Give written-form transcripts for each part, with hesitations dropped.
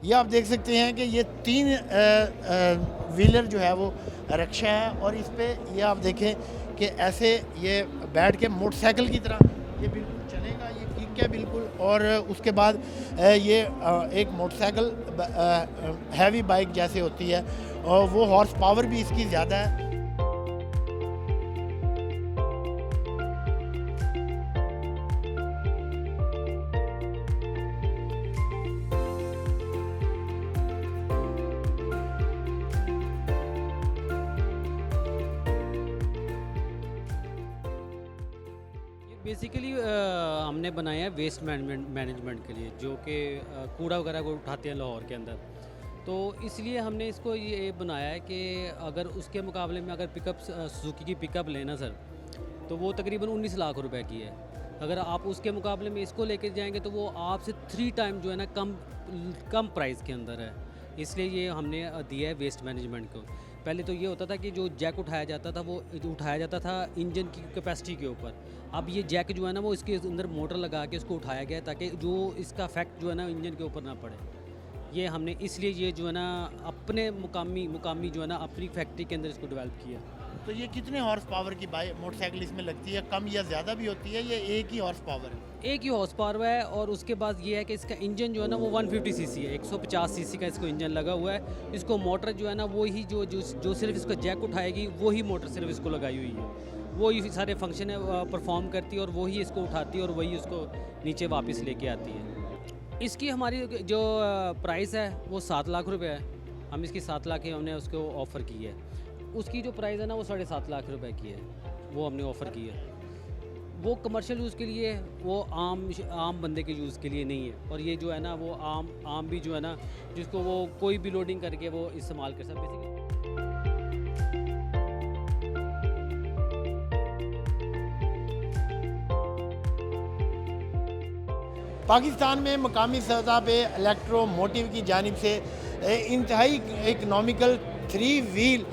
ये आप देख सकते हैं कि ये 3 व्हीलर जो है वो रिक्शा है, और इस पे ये आप देखें कि ऐसे ये बैठ के मोटरसाइकिल की तरह ये बिल्कुल चलेगा, ये किक है बिल्कुल। और उसके बाद ये एक मोटरसाइकिल हैवी बाइक जैसे होती है, और वो हॉर्स पावर भी इसकी ज़्यादा है। बेसिकली हमने बनाया है वेस्ट मैनेजमेंट के लिए, जो कि कूड़ा वगैरह को उठाते हैं लाहौर के अंदर। तो इसलिए हमने इसको ये बनाया है कि अगर उसके मुकाबले में अगर पिकअप सुजुकी की पिकअप लेना सर, तो वो तकरीबन 19 लाख रुपए की है। अगर आप उसके मुकाबले में इसको लेके जाएंगे तो वो आपसे 3 टाइम जो है ना कम प्राइस के अंदर है। इसलिए ये हमने दिया है वेस्ट मैनेजमेंट को। पहले तो ये होता था कि जो जैक उठाया जाता था वो उठाया जाता था इंजन की कैपेसिटी के ऊपर। अब ये जैक जो है ना वो इसके अंदर मोटर लगा के इसको उठाया गया ताकि जो इसका इफेक्ट जो है ना इंजन के ऊपर ना पड़े। ये हमने इसलिए ये जो है ना अपने मुकामी जो है ना अपनी फैक्ट्री के अंदर इसको डेवलप किया। तो ये कितने हॉर्स पावर की बाइक मोटरसाइकिल इसमें लगती है? कम या ज़्यादा भी होती है, ये एक ही हॉर्स पावर है? एक ही हॉर्स पावर है, और उसके बाद ये है कि इसका इंजन जो है ना वो 150 सीसी है, 150 सीसी का इसको इंजन लगा हुआ है। इसको मोटर जो है ना वो ही जो सिर्फ इसका जैक उठाएगी वही मोटर सिर्फ इसको लगाई हुई है, वो ही सारे फंक्शन है परफॉर्म करती है, और वही इसको उठाती है और वही उसको नीचे वापस लेके आती है। इसकी हमारी जो प्राइस है वो 7 लाख रुपए है। हम इसकी 7 लाख की हमने उसको ऑफ़र की है। उसकी जो प्राइस है ना वो 7.5 लाख रुपए की है, वो हमने ऑफ़र की है। वो कमर्शियल यूज़ के लिए, वो आम बंदे के यूज़ के लिए नहीं है। और ये जो है ना वो आम भी जो है ना जिसको वो कोई भी लोडिंग करके वो इस्तेमाल कर सकता बेसिकली। पाकिस्तान में मकामी सतह पे इलेक्ट्रोमोटिव की जानिब से इंतहाई इकनॉमिकल 3 व्हील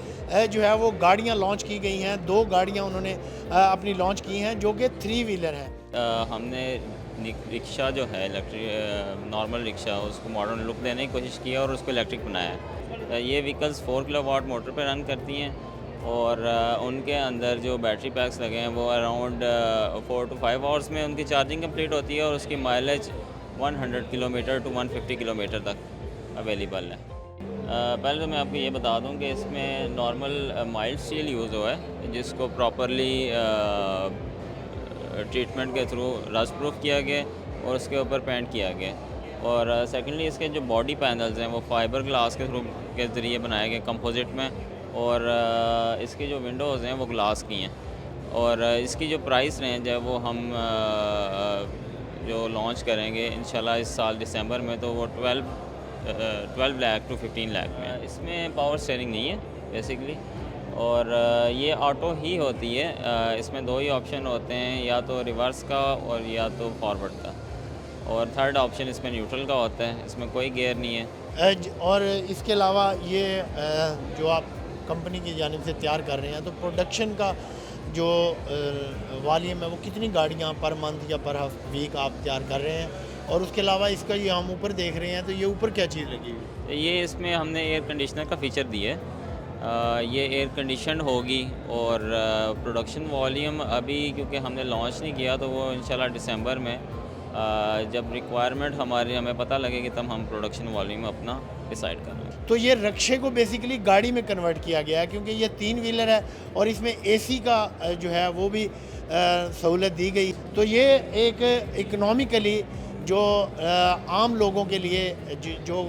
जो है वो गाड़ियाँ लॉन्च की गई हैं। 2 गाड़ियाँ उन्होंने अपनी लॉन्च की हैं जो कि 3 व्हीलर हैं। हमने रिक्शा जो है इलेक्ट्रिक नॉर्मल रिक्शा उसको मॉडर्न लुक देने की कोशिश की है और उसको इलेक्ट्रिक बनाया है। ये व्हीकल्स 4 किलोवाट मोटर पर रन करती हैं, और उनके अंदर जो बैटरी पैक्स लगे हैं वो अराउंड 4 to 5 आवर्स में उनकी चार्जिंग कंप्लीट होती है, और उसकी माइलेज 100 किलोमीटर टू 150 किलोमीटर तक अवेलेबल है। पहले तो मैं आपको ये बता दूं कि इसमें नॉर्मल माइल्ड स्टील यूज़ हुआ है, जिसको प्रॉपरली ट्रीटमेंट के थ्रू रस्ट प्रूफ किया गया और उसके ऊपर पेंट किया गया। और सेकेंडली इसके जो बॉडी पैनल्स हैं वो फाइबर ग्लास के थ्रू के ज़रिए बनाए गए कंपोजिट में, और इसकी जो विंडोज़ हैं वो ग्लास की हैं। और इसकी जो प्राइस रेंज है वो हम जो लॉन्च करेंगे इंशाल्लाह इस साल दिसंबर में, तो वो 12 लाख टू 15 लाख में है। इसमें पावर स्टीयरिंग नहीं है बेसिकली, और ये ऑटो ही होती है। इसमें 2 ही ऑप्शन होते हैं, या तो रिवर्स का और या तो फॉरवर्ड का, और थर्ड ऑप्शन इसमें न्यूट्रल का होता है। इसमें कोई गियर नहीं है। और इसके अलावा ये जो आप कंपनी की जानिब से तैयार कर रहे हैं, तो प्रोडक्शन का जो वॉल्यूम है वो कितनी गाड़ियाँ पर मंथ या पर वीक आप तैयार कर रहे हैं? और उसके अलावा इसका ये हम ऊपर देख रहे हैं, तो ये ऊपर क्या चीज़ लगी हुई है? ये इसमें हमने एयर कंडीशनर का फ़ीचर दिया है। ये एयर कंडीशन होगी, और प्रोडक्शन वॉल्यूम अभी क्योंकि हमने लॉन्च नहीं किया, तो वो इंशाल्लाह दिसंबर में जब रिक्वायरमेंट हमें पता लगेगी तब हम प्रोडक्शन वॉल्यूम अपना डिसाइड करेंगे। तो ये रिक्शे को बेसिकली गाड़ी में कन्वर्ट किया गया है, क्योंकि ये 3 व्हीलर है और इसमें एसी का जो है वो भी सहूलत दी गई। तो ये एक इकनॉमिकली जो आम लोगों के लिए जो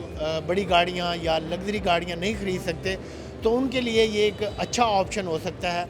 बड़ी गाड़ियाँ या लग्जरी गाड़ियाँ नहीं ख़रीद सकते, तो उनके लिए ये एक अच्छा ऑप्शन हो सकता है।